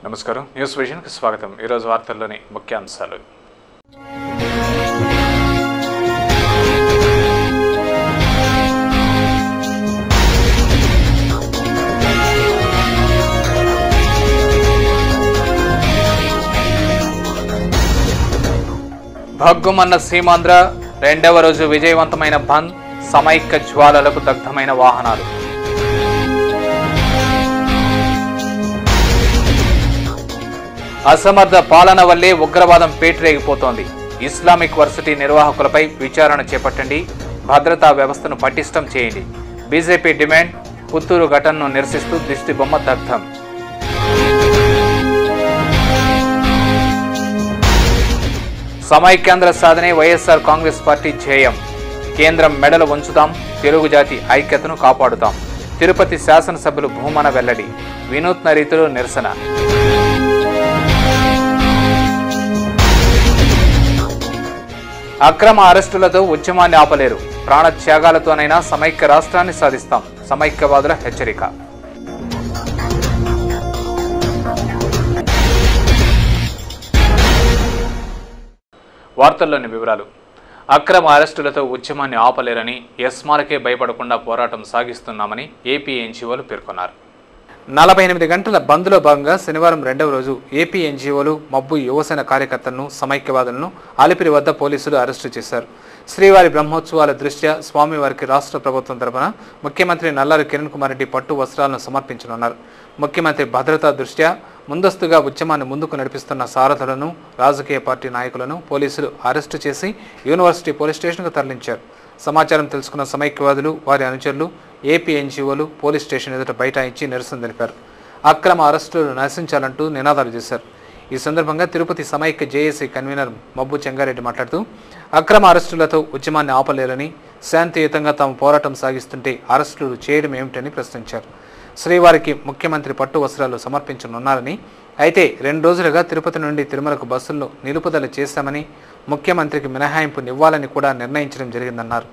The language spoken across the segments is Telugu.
నమస్కారం న్యూస్ విజన్ కి స్వాగతం। ఈ రోజు వార్తల్లోని ముఖ్యాంశాలు। భగ్గుమన్న సీమాంధ్ర రెండవ రోజు విజయవంతమైన బంద్, సమైక్య జ్వాలలకు దగ్ధమైన వాహనాలు। అసమర్థ పాలన వల్లే ఉగ్రవాదం పేటరేగిపోతోంది। ఇస్లామిక్ వర్సిటీ నిర్వాహకులపై విచారణ చేపట్టండి, భద్రతా వ్యవస్థను పటిష్టం చేయండి। బీజేపీ డిమాండ్, పుత్తూరు ఘటనను నిరసిస్తూ దిష్టిబొమ్మ దగ్ధం। సమైక్యాంధ్ర సాధనే వైఎస్ఆర్ కాంగ్రెస్ పార్టీ ధ్యేయం। కేంద్రం మెడలు వంచుదాం, తెలుగు జాతి ఐక్యతను కాపాడుతాం। తిరుపతి శాసనసభ్యులు భూమన వెల్లడి, వినూత్న రీతిలో నిరసన। అక్రమ అరెస్టులతో ఉద్యమాన్ని ఆపలేరు, ప్రాణత్యాగాలతోనైనా సమైక్య రాష్ట్రాన్ని సాధిస్తాం, సమైక్యవాదుల హెచ్చరిక। వార్తల్లోని వివరాలు। అక్రమ అరెస్టులతో ఉద్యమాన్ని ఆపలేరని, ఎస్మాలకే భయపడకుండా పోరాటం సాగిస్తున్నామని ఏపీ ఎన్జీఓలు పేర్కొన్నారు। 48 గంటల బంద్లో భాగంగా శనివారం రెండవ రోజు ఏపీ ఎన్జీఓలు మబ్బు యువసేన కార్యకర్తలను, సమైక్యవాదులను అలిపిరి వద్ద పోలీసులు అరెస్టు చేశారు। శ్రీవారి బ్రహ్మోత్సవాల దృష్ట్యా స్వామివారికి రాష్ట్ర ప్రభుత్వం తరపున ముఖ్యమంత్రి నల్లారి కిరణ్ కుమార్ రెడ్డి పట్టు వస్త్రాలను సమర్పించనున్నారు। ముఖ్యమంత్రి భద్రతా దృష్ట్యా ముందస్తుగా ఉద్యమాన్ని ముందుకు నడిపిస్తున్న సారథులను, రాజకీయ పార్టీ నాయకులను పోలీసులు అరెస్టు చేసి యూనివర్సిటీ పోలీస్ స్టేషన్కు తరలించారు। సమాచారం తెలుసుకున్న సమైక్యవాదులు, వారి అనుచరులు ఏపీ ఎన్జీఓలు పోలీస్ స్టేషన్ ఎదుట బైఠాయించి నిరసన తెలిపారు। అక్రమ అరెస్టులు నశించాలంటూ నినాదాలు చేశారు। ఈ సందర్భంగా తిరుపతి సమైక్య జేఏసీ కన్వీనర్ మబ్బు చెంగారెడ్డి మాట్లాడుతూ, అక్రమ అరెస్టులతో ఉద్యమాన్ని ఆపలేరని, శాంతియుతంగా తాము పోరాటం సాగిస్తుంటే అరెస్టులు చేయడం ఏమిటని ప్రశ్నించారు। శ్రీవారికి ముఖ్యమంత్రి పట్టు వస్త్రాలు సమర్పించనున్నారని, అయితే 2 రోజులుగా తిరుపతి నుండి తిరుమలకు బస్సులను నిలుపుదల చేశామని, ముఖ్యమంత్రికి మినహాయింపునివ్వాలని కూడా నిర్ణయించడం జరిగిందన్నారు।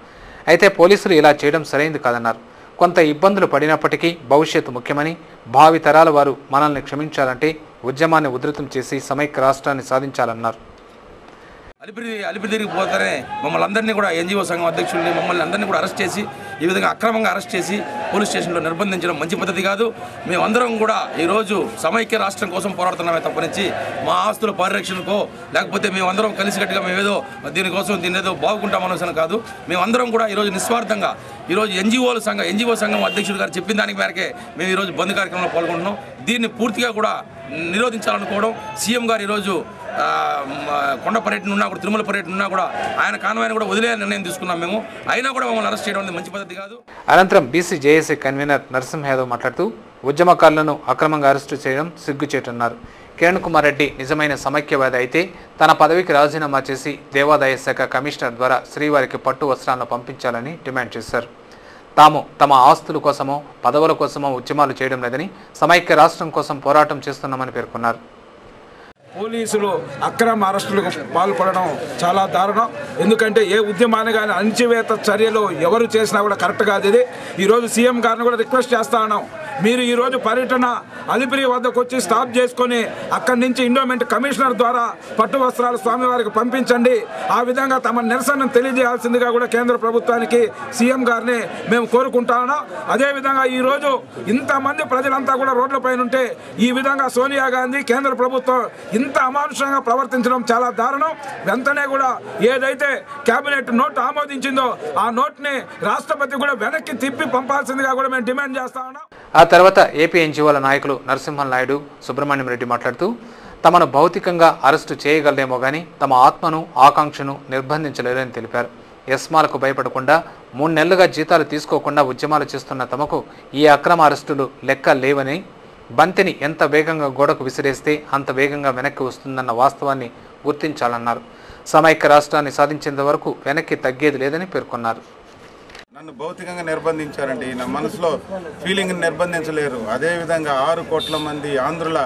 అయితే పోలీసులు ఇలా చేయడం సరైంది కాదన్నారు। కొంత ఇబ్బందులు పడినప్పటికీ భవిష్యత్తు ముఖ్యమని, భావి తరాల వారు మనల్ని క్షమించాలంటే ఉద్యమాన్ని ఉధృతం చేసి సమైక్య రాష్ట్రాన్ని సాధించాలన్నారు। అలిపిరి తిరిగిపోతానే మమ్మల్ని అందరినీ కూడా ఎన్జిఓ సంఘం అధ్యక్షుల్ని మమ్మల్ని అందరినీ కూడా అరెస్ట్ చేసి ఈ విధంగా అక్రమంగా అరెస్ట్ చేసి పోలీస్ స్టేషన్లో నిర్బంధించడం మంచి పద్ధతి కాదు। మేమందరం కూడా ఈరోజు సమైక్య రాష్ట్రం కోసం పోరాడుతున్నామే తప్పనించి మా ఆస్తుల పరిరక్షణకో లేకపోతే మేమందరం కలిసికట్టుగా మేమేదో దీన్ని ఏదో బాగుంటామనవసరం కాదు। మేమందరం కూడా ఈరోజు నిస్వార్థంగా ఈరోజు ఎన్జిఓ సంఘం అధ్యక్షుడు గారు చెప్పిన దానికి మేరకే మేము ఈరోజు బంద్ కార్యక్రమంలో పాల్గొంటున్నాం। దీన్ని పూర్తిగా కూడా నిరోధించాలనుకోవడం, సీఎం గారు ఈరోజు కొండ పర్యటన ఉన్నా కూడా, తిరుమల పర్యటన ఉన్నా కూడా ఆయన కాన్వాయ్ని కూడా వదిలే నిర్ణయం తీసుకున్నాం మేము, అయినా కూడా మమ్మల్ని అరెస్ట్ చేయడం అనేది మంచి పద్ధతి కాదు। అనంతరం BC JAC convener Narasimha Yadav మాట్లాడుతూ, ఉద్యమకారులను అక్రమంగా అరెస్టు చేయడం సిగ్గుచేటన్నారు। కిరణ్ కుమార్ రెడ్డి నిజమైన సమైక్యవాది అయితే తన పదవికి రాజీనామా చేసి దేవాదాయ శాఖ కమిషనర్ ద్వారా శ్రీవారికి పట్టు వస్త్రాలను పంపించాలని డిమాండ్ చేశారు। తాము తమ ఆస్తుల కోసమో పదవుల కోసమో ఉద్యమాలు చేయడం లేదని, సమైక్య రాష్ట్రం కోసం పోరాటం చేస్తున్నామని పేర్కొన్నారు। పోలీసులు అక్రమ అరెస్టులకు పాల్పడడం చాలా దారుణం। ఎందుకంటే ఏ ఉద్యమాన్ని కానీ అణచివేత చర్యలు ఎవరు చేసినా కూడా కరెక్ట్ కాదు ఇది। ఈరోజు సీఎం గారిని కూడా రిక్వెస్ట్ చేస్తా ఉన్నాం, మీరు ఈరోజు పర్యటన అలిపిరి వద్దకు వచ్చి స్టాప్ చేసుకొని అక్కడి నుంచి ఎండోమెంట్ కమిషనర్ ద్వారా పట్టు వస్త్రాలు స్వామివారికి పంపించండి। ఆ విధంగా తమ నిరసనను తెలియజేయాల్సిందిగా కూడా కేంద్ర ప్రభుత్వానికి సీఎం గారిని మేము కోరుకుంటా ఉన్నాం। అదేవిధంగా ఈరోజు ఇంతమంది ప్రజలంతా కూడా రోడ్లపైన ఉంటే ఈ విధంగా సోనియా గాంధీ కేంద్ర ప్రభుత్వం ఇంత అమానుషంగా ప్రవర్తించడం చాలా దారుణం। వెంటనే కూడా ఏదైతే కేబినెట్ నోట్ ఆమోదించిందో ఆ నోట్ని రాష్ట్రపతి కూడా వెనక్కి తిప్పి పంపాల్సిందిగా కూడా మేము డిమాండ్ చేస్తా ఉన్నాం। ఆ తర్వాత ఏపీ ఎన్జీఓల నాయకులు నరసింహన్ నాయుడు, సుబ్రహ్మణ్యం రెడ్డి మాట్లాడుతూ, తమను భౌతికంగా అరెస్టు చేయగలరేమో కానీ తమ ఆత్మను, ఆకాంక్షను నిర్బంధించలేరని తెలిపారు। ఎస్మాలకు భయపడకుండా 3 నెలలుగా జీతాలు తీసుకోకుండా ఉద్యమాలు చేస్తున్న తమకు ఈ అక్రమ అరెస్టులు లెక్క లేవని, బంతిని ఎంత వేగంగా గోడకు విసిరేస్తే అంత వేగంగా వెనక్కి వస్తుందన్న వాస్తవాన్ని గుర్తించాలన్నారు। సమైక్య రాష్ట్రాన్ని సాధించేంత వరకు వెనక్కి తగ్గేది లేదని పేర్కొన్నారు। నన్ను భౌతికంగా నిర్బంధించారండి, నా మనసులో ఫీలింగ్ని నిర్బంధించలేరు। అదేవిధంగా 6 కోట్ల మంది ఆంధ్రుల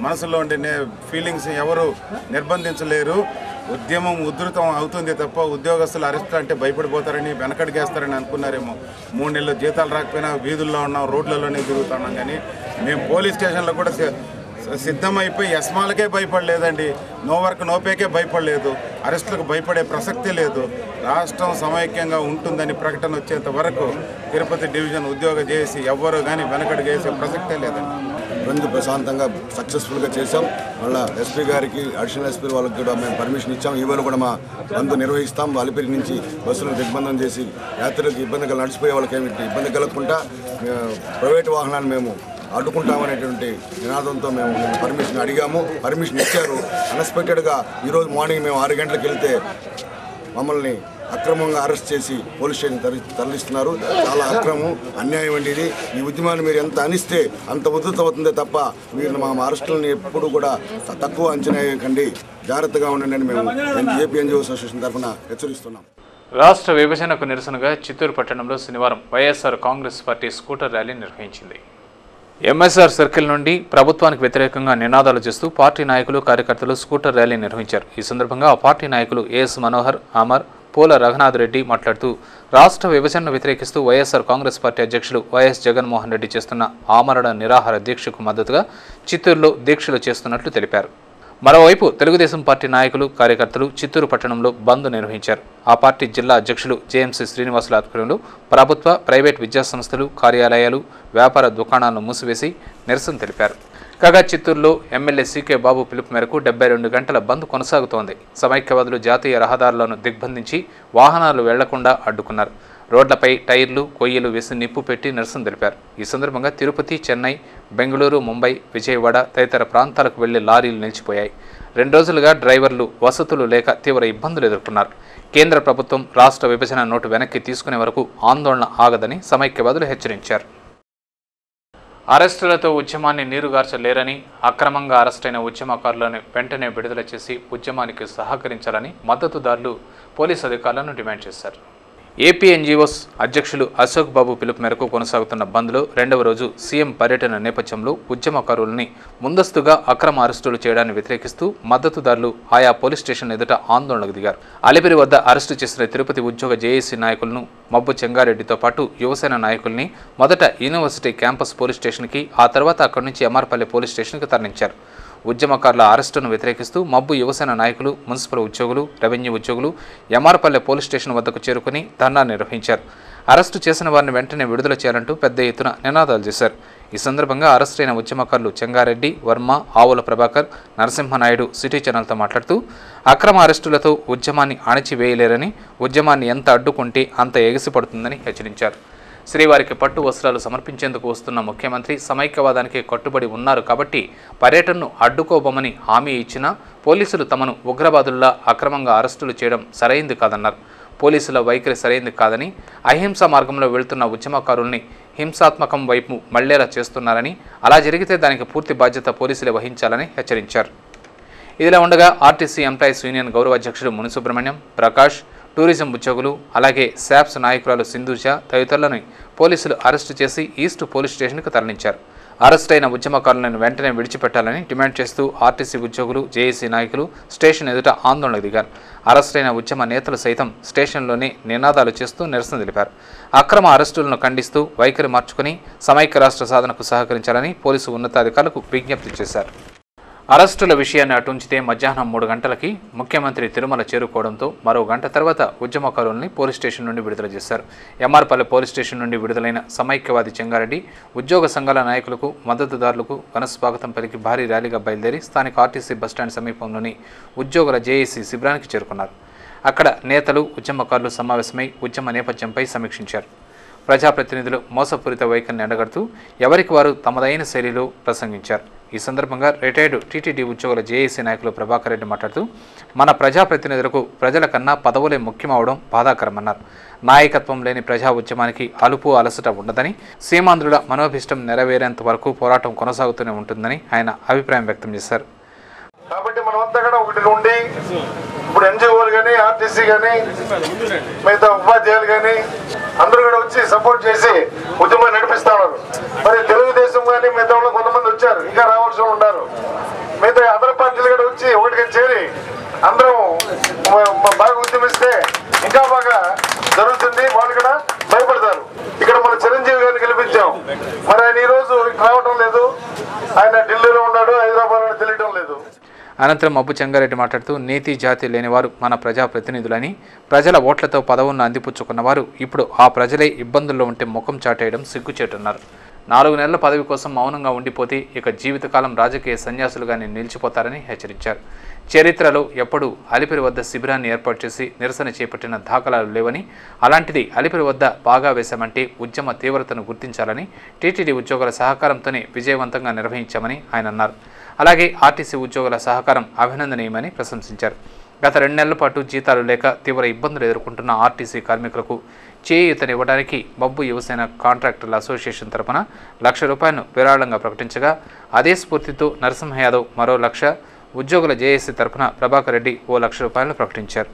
మనసులో ఉండే ఫీలింగ్స్ ఎవరు నిర్బంధించలేరు। ఉద్యమం ఉధృతం అవుతుంది తప్ప ఉద్యోగస్తులు అరెస్ట్ అంటే భయపడిపోతారని, వెనకడిగేస్తారని అనుకున్నారేమో। 3 నెలలు జీతాలు రాకపోయినా వీధుల్లో ఉన్నాం, రోడ్లలోనే తిరుగుతున్నాం। కానీ మేము పోలీస్ స్టేషన్లో కూడా సిద్ధమైపోయి యస్మాలకే భయపడలేదండి, నో వర్క్ నో పేకే భయపడలేదు, అరెస్టులకు భయపడే ప్రసక్తి లేదు. రాష్ట్రం సమైక్యంగా ఉంటుందని ప్రకటన వచ్చేంత వరకు తిరుపతి డివిజన్ ఉద్యోగ చేసి ఎవ్వరూ కానీ వెనకడుగు వేసే ప్రసక్తే లేదండి. బంద్ ప్రశాంతంగా సక్సెస్ఫుల్గా చేసాం. మళ్ళీ ఎస్పీ గారికి, అడిషనల్ ఎస్పీ వాళ్ళకి కూడా మేము పర్మిషన్ ఇచ్చాం. ఈవేళ కూడా మా బంద్ నిర్వహిస్తాం. అలిపిరి నుంచి బస్సులను దిగ్బంధం చేసి యాత్రికులకు ఇబ్బంది నడిచిపోయే వాళ్ళకి ఏమిటి ఇబ్బంది కలగకుండా ప్రైవేటు వాహనాన్ని మేము అడ్డుకుంటామనేటువంటి నినాదంతో మేము పర్మిషన్ అడిగాము. పర్మిషన్ ఇచ్చారు. అన్ఎక్స్పెక్టెడ్గా ఈరోజు మార్నింగ్ మేము 6 గంటలకు వెళ్తే మమ్మల్ని అక్రమంగా అరెస్ట్ చేసి పోలీస్ స్టేషన్ తరలిస్తున్నారు. చాలా అక్రమం, అన్యాయం అండి ఇది. ఈ ఉద్యమాన్ని మీరు ఎంత అనిస్తే అంత ఉద్ధృత అవుతుందే తప్ప మీరు మా అరెస్టులను ఎప్పుడు కూడా తక్కువ అంచనా వేయకండి, జాగ్రత్తగా ఉండండి అని మేము ఏపీ ఎన్జిఓ అసోసియేషన్ తరఫున హెచ్చరిస్తున్నాం. రాష్ట్ర విభజనకు నిరసనగా చిత్తూరు పట్టణంలో శనివారం YSR Congress party scooter rally నిర్వహించింది. ఎంఎస్ఆర్ సర్కిల్ నుండి ప్రభుత్వానికి వ్యతిరేకంగా నినాదాలు చేస్తూ పార్టీ నాయకులు, కార్యకర్తలు స్కూటర్ ర్యాలీ నిర్వహించారు. ఈ సందర్భంగా ఆ పార్టీ నాయకులు ఏఎస్ మనోహర్, అమర్, పూల రఘునాథ్ రెడ్డి మాట్లాడుతూ రాష్ట్ర విభజనను వ్యతిరేకిస్తూ వైఎస్ఆర్ కాంగ్రెస్ పార్టీ అధ్యక్షులు వైఎస్ జగన్మోహన్ రెడ్డి చేస్తున్న ఆమరణ నిరాహార దీక్షకు మద్దతుగా చిత్తూరులో దీక్షలు చేస్తున్నట్లు తెలిపారు. మరోవైపు తెలుగుదేశం పార్టీ నాయకులు, కార్యకర్తలు చిత్తూరు పట్టణంలో బంద్ నిర్వహించారు. ఆ పార్టీ జిల్లా అధ్యక్షులు జేఎంసీ శ్రీనివాసుల ఆధ్వర్యంలో ప్రభుత్వ, ప్రైవేట్ విద్యాసంస్థలు, కార్యాలయాలు, వ్యాపార దుకాణాలను మూసివేసి నిరసన తెలిపారు. కాగా చిత్తూరులో ఎమ్మెల్యే సీకే బాబు పిలుపు మేరకు 72 గంటల బంద్ కొనసాగుతోంది. సమైక్యవాదులు జాతీయ రహదారులను దిగ్బంధించి వాహనాలు వెళ్లకుండా అడ్డుకున్నారు. రోడ్లపై టైర్లు, కొయ్యలు వేసి నిప్పు పెట్టి నిరసన తెలిపారు. ఈ సందర్భంగా తిరుపతి, చెన్నై, బెంగళూరు, ముంబై, విజయవాడ తదితర ప్రాంతాలకు వెళ్లే లారీలు నిలిచిపోయాయి. 2 రోజులుగా డ్రైవర్లు వసతులు లేక తీవ్ర ఇబ్బందులు ఎదుర్కొన్నారు. కేంద్ర ప్రభుత్వం రాష్ట్ర విభజన నోటు వెనక్కి తీసుకునే వరకు ఆందోళన ఆగదని సమైక్యవాదులు హెచ్చరించారు. అరెస్టులతో ఉద్యమాన్ని నీరుగార్చలేరని, అక్రమంగా అరెస్టైన ఉద్యమకారులను వెంటనే విడుదల చేసి ఉద్యమానికి సహకరించాలని మద్దతుదారులు పోలీసు అధికారులను డిమాండ్ చేశారు. ఏపీ ఎన్జీఓస్ అధ్యక్షులు అశోక్ బాబు పిలుపు మేరకు కొనసాగుతున్న బంద్లో 2వ రోజు సీఎం పర్యటన నేపథ్యంలో ఉద్యమకారులని ముందస్తుగా అక్రమ అరెస్టులు చేయడాన్ని వ్యతిరేకిస్తూ మద్దతుదారులు ఆయా పోలీస్ స్టేషన్ ఎదుట ఆందోళనకు దిగారు. అలిపిరి వద్ద అరెస్టు చేసిన తిరుపతి ఉద్యోగ జేఏసీ నాయకులను, మబ్బు చెంగారెడ్డితో పాటు యువసేన నాయకుల్ని మొదట యూనివర్సిటీ క్యాంపస్ పోలీస్ స్టేషన్కి, ఆ తర్వాత అక్కడి నుంచి ఎమ్మార్పల్లి పోలీస్ స్టేషన్కి తరలించారు. ఉద్యమకారుల అరెస్టును వ్యతిరేకిస్తూ మబ్బు యువసేన నాయకులు, మున్సిపల్ ఉద్యోగులు, రెవెన్యూ ఉద్యోగులు ఎమ్మార్పల్లె పోలీస్ స్టేషన్ వద్దకు చేరుకుని ధర్నా నిర్వహించారు. అరెస్టు చేసిన వారిని వెంటనే విడుదల చేయాలంటూ పెద్ద ఎత్తున నినాదాలు చేశారు. ఈ సందర్భంగా అరెస్టైన ఉద్యమకారులు చెంగారెడ్డి, వర్మ, ఆవుల ప్రభాకర్, నరసింహనాయుడు సిటీ ఛానల్తో మాట్లాడుతూ అక్రమ అరెస్టులతో ఉద్యమాన్ని అణచివేయలేరని, ఉద్యమాన్ని ఎంత అడ్డుకుంటే అంత ఎగిసిపడుతుందని హెచ్చరించారు. శ్రీవారికి పట్టు వస్త్రాలు సమర్పించేందుకు వస్తున్న ముఖ్యమంత్రి సమైక్యవాదానికి కట్టుబడి ఉన్నారు కాబట్టి పర్యటనను అడ్డుకోబోమని హామీ ఇచ్చినా పోలీసులు తమను ఉగ్రవాదుల్లా అక్రమంగా అరెస్టులు చేయడం సరైంది కాదన్నారు. పోలీసుల వైఖరి సరైంది కాదని, అహింసా మార్గంలో వెళ్తున్న ఉద్యమకారుల్ని హింసాత్మకం వైపు మళ్లేలా చేస్తున్నారని, అలా జరిగితే దానికి పూర్తి బాధ్యత పోలీసులే వహించాలని హెచ్చరించారు. ఇదిలా ఉండగా ఆర్టీసీ ఎంప్లాయీస్ యూనియన్ గౌరవ అధ్యక్షుడు ముని సుబ్రహ్మణ్యం, ప్రకాష్, టూరిజం ఉద్యోగులు, అలాగే శాప్స్ నాయకురాలు సింధూజ తదితరులను పోలీసులు అరెస్టు చేసి ఈస్ట్ పోలీస్ స్టేషన్కు తరలించారు. అరెస్టైన ఉద్యమకారులను వెంటనే విడిచిపెట్టాలని డిమాండ్ చేస్తూ ఆర్టీసీ ఉద్యోగులు, జేఏసీ నాయకులు స్టేషన్ ఎదుట ఆందోళనకు దిగారు. అరెస్టైన ఉద్యమ నేతలు సైతం స్టేషన్లోనే నినాదాలు చేస్తూ నిరసన తెలిపారు. అక్రమ అరెస్టులను ఖండిస్తూ వైఖరి మార్చుకుని సమైక్య రాష్ట్ర సాధనకు సహకరించాలని పోలీసు ఉన్నతాధికారులకు విజ్ఞప్తి చేశారు. అరెస్టుల విషయాన్ని అటుంచితే మధ్యాహ్నం 3 గంటలకి ముఖ్యమంత్రి తిరుమల చేరుకోవడంతో మరో గంట తర్వాత ఉద్యమకారుల్ని పోలీస్ స్టేషన్ నుండి విడుదల చేశారు. ఎమ్మార్పల్లి పోలీస్ స్టేషన్ నుండి విడుదలైన సమైక్యవాది చెంగారెడ్డి ఉద్యోగ సంఘాల నాయకులకు, మద్దతుదారులకు ఘనస్వాగతం పలికి భారీ ర్యాలీగా బయలుదేరి స్థానిక ఆర్టీసీ బస్టాండ్ సమీపంలోని ఉద్యోగుల జేఏసీ శిబిరానికి చేరుకున్నారు. అక్కడ నేతలు, ఉద్యమకారులు సమావేశమై ఉద్యమ నేపథ్యంపై సమీక్షించారు. ప్రజాప్రతినిధులు మోసపూరిత వైఖరిని ఎండగడుతూ ఎవరికి వారు తమదైన శైలిలో ప్రసంగించారు. ఈ సందర్భంగా రిటైర్డ్ టీటీడీ ఉద్యోగుల జేఏసీ నాయకులు ప్రభాకర్ రెడ్డి మాట్లాడుతూ మన ప్రజాప్రతినిధులకు ప్రజల కన్నా పదవులే ముఖ్యమవడం బాధాకరమన్నారు. నాయకత్వం లేని ప్రజా ఉద్యమానికి అలుపు అలసట ఉండదని, సీమాంధ్రుల మనోభిష్టం నెరవేరేంత వరకు పోరాటం కొనసాగుతూనే ఉంటుందని ఆయన అభిప్రాయం వ్యక్తం చేశారు. కాబట్టి మనమంతా కూడా ఒకటి నుండి ఇప్పుడు ఎన్జిఓలు కానీ, ఆర్టీసీ కానీ, మిగతా ఉపాధ్యాయులు కానీ అందరూ కూడా వచ్చి సపోర్ట్ చేసి ఉద్యమాన్ని నడిపిస్తా ఉన్నారు. మరి తెలుగుదేశం కానీ మిగతా వాళ్ళు కొంతమంది వచ్చారు, ఇంకా రావాల్సి ఉన్నారు. మిగతా అదర్ పార్టీలు కూడా వచ్చి ఒకటిగా చేరి అందరం బాగా ఉద్యమిస్తే ఇంకా బాగా జరుగుతుంది. వాళ్ళు కూడా భయపడతారు. ఇక్కడ మన చిరంజీవి గారిని గెలిపించాం, మరి ఆయన ఈ రోజు రావటం లేదు. ఆయన ఢిల్లీలో ఉన్నాడు, హైదరాబాద్ తెలియడం లేదు. అనంతరం మబ్బు చెంగారెడ్డి మాట్లాడుతూ నీతి జాతి లేనివారు మన ప్రజాప్రతినిధులని, ప్రజల ఓట్లతో పదవులను అందిపుచ్చుకున్నవారు ఇప్పుడు ఆ ప్రజలే ఇబ్బందుల్లో ఉంటే ముఖం చాటేయడం సిగ్గుచేటన్నారు. 4 నెలల పదవి కోసం మౌనంగా ఉండిపోతే ఇక జీవితకాలం రాజకీయ సన్యాసులుగానే నిలిచిపోతారని హెచ్చరించారు. చరిత్రలో ఎప్పుడూ అలిపిరి వద్ద శిబిరాన్ని ఏర్పాటు చేసి నిరసన చేపట్టిన దాఖలాలు లేవని, అలాంటిది అలిపిరి వద్ద బాగా వేశామంటే ఉద్యమ తీవ్రతను గుర్తించాలని, టీటీడీ ఉద్యోగుల సహకారంతోనే విజయవంతంగా నిర్వహించామని ఆయన అన్నారు. అలాగే ఆర్టీసీ ఉద్యోగుల సహకారం అభినందనీయమని ప్రశంసించారు. గత 2 నెలల పాటు జీతాలు లేక తీవ్ర ఇబ్బందులు ఎదుర్కొంటున్న ఆర్టీసీ కార్మికులకు చేయూతనివ్వడానికి మబ్బు యువసేన కాంట్రాక్టర్ల అసోసియేషన్ తరపున ₹1,00,000 విరాళంగా ప్రకటించగా, అదే స్ఫూర్తితో నరసింహ యాదవ్ మరో 1,00,000, ఉద్యోగుల జేఏసీ తరపున ప్రభాకర్ రెడ్డి ఓ ₹1,00,000 ప్రకటించారు.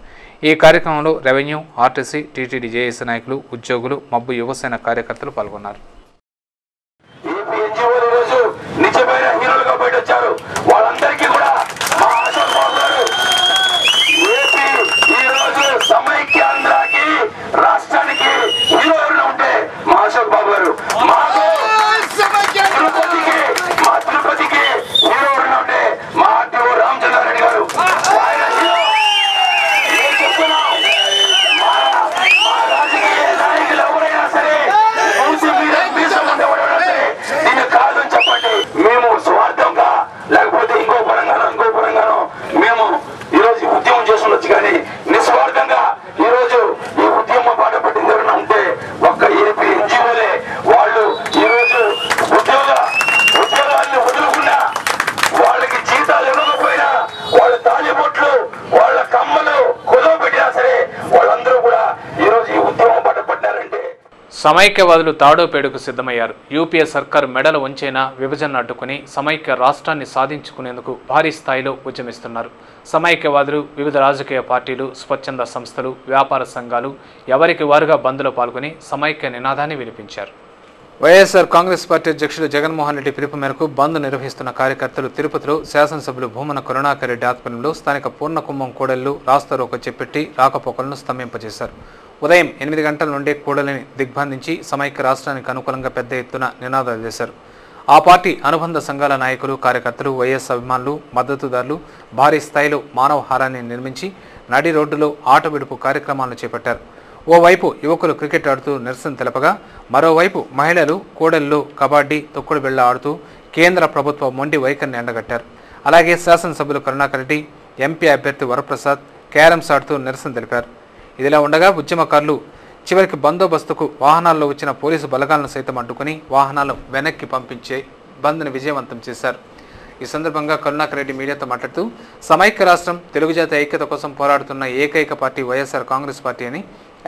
ఈ కార్యక్రమంలో రెవెన్యూ, ఆర్టీసీ, టీటీడీ జేఏసీ నాయకులు, ఉద్యోగులు, మబ్బు యువసేన కార్యకర్తలు పాల్గొన్నారు. నిజమైన హీరోలుగా బయట వచ్చారు. వాళ్ళందరికీ కూడా మా అశోక్ బాబు గారు ఏపీ ఈ రోజు సమైక్యాంధ్రకి రాష్ట్రానికి హీరో ఎవరైనా ఉంటే మా అశోక్ బాబు గారు, మాకు తిరుపతికి హీరో ఎవరైనా ఉంటే మా ఆర్టీఓ రామచంద్రారెడ్డి గారు. ఆయన హీరో. ఏం చెప్తున్నాం, మా రాజకీయ నాయకులు ఎవరైనా సరే దీన్ని కాదని చెప్పండి. మేము స్వార్థంగా లేకపోతే ఇంకో పరంగానో మేము ఈరోజు ఉద్యమం చేస్తుండొచ్చు, కానీ నిస్వార్థంగా ఈరోజు ఈ ఉద్యమం బాట పట్టింది ఎవరైనా ఉంటే ఒక్క ఏపీ ఎన్జిఓలే. వాళ్ళు ఈరోజు ఉద్యోగాన్ని వదులుకున్నా, వాళ్ళకి జీతాలు ఇవ్వకపోయినా, వాళ్ళ తాలిబొట్లు, వాళ్ళ కమ్మలు కుదవ పెట్టినా సరే వాళ్ళందరూ కూడా ఈరోజు ఈ ఉద్యమం బాట పట్టినారంటే సమైక్యవాదులు తాడోపేడుకు సిద్ధమయ్యారు. యూపీఏ సర్కారు మెడలు వంచైనా విభజన అడ్డుకుని సమైక్య రాష్ట్రాన్ని సాధించుకునేందుకు భారీ స్థాయిలో ఉద్యమిస్తున్నారు. సమైక్యవాదులు, వివిధ రాజకీయ పార్టీలు, స్వచ్ఛంద సంస్థలు, వ్యాపార సంఘాలు ఎవరికి వారుగా బంద్లో పాల్గొని సమైక్య నినాదాన్ని వినిపించారు. వైఎస్ఆర్ కాంగ్రెస్ పార్టీ అధ్యక్షుడు జగన్మోహన్ రెడ్డి పిలుపు మేరకు బంద్ నిర్వహిస్తున్న కార్యకర్తలు తిరుపతిలో శాసనసభ్యులు భూమన కరుణాకర్ రెడ్డి ఆధ్వర్యంలో స్థానిక పూర్ణకుంభం కూడళ్లు రాస్తారోకో చేపట్టి రాకపోకలను స్తంభింపజేశారు. ఉదయం 8 గంటల నుండి కూడలిని దిగ్బంధించి సమైక్య రాష్ట్రానికి అనుకూలంగా పెద్ద ఎత్తున నినాదాలు చేశారు. ఆ పార్టీ అనుబంధ సంఘాల నాయకులు, కార్యకర్తలు, వైఎస్ అభిమానులు, మద్దతుదారులు భారీ స్థాయిలో మానవహారాన్ని నిర్మించి నడి రోడ్డులో ఆట విడుపు కార్యక్రమాలను చేపట్టారు. ఓవైపు యువకులు క్రికెట్ ఆడుతూ నిరసన తెలపగా, మరోవైపు మహిళలు కూడలిలో కబడ్డీ, తొక్కుడు బిళ్ళ ఆడుతూ కేంద్ర ప్రభుత్వ మొండి వైఖరిని ఎండగట్టారు. అలాగే శాసనసభ్యులు కరుణాకర్ రెడ్డి, ఎంపీ అభ్యర్థి వరప్రసాద్ క్యారమ్స్ ఆడుతూ నిరసన తెలిపారు. ఇదిలా ఉండగా ఉద్యమకారులు చివరికి బందోబస్తుకు వాహనాల్లో వచ్చిన పోలీసు బలగాలను సైతం అడ్డుకుని వాహనాలు వెనక్కి పంపించే బంద్ను విజయవంతం చేశారు. ఈ సందర్భంగా కరుణాకర్ రెడ్డి మీడియాతో మాట్లాడుతూ, సమైక్య రాష్ట్రం, తెలుగు జాతి ఐక్యత కోసం పోరాడుతున్న ఏకైక పార్టీ వైఎస్ఆర్ కాంగ్రెస్ పార్టీ అని,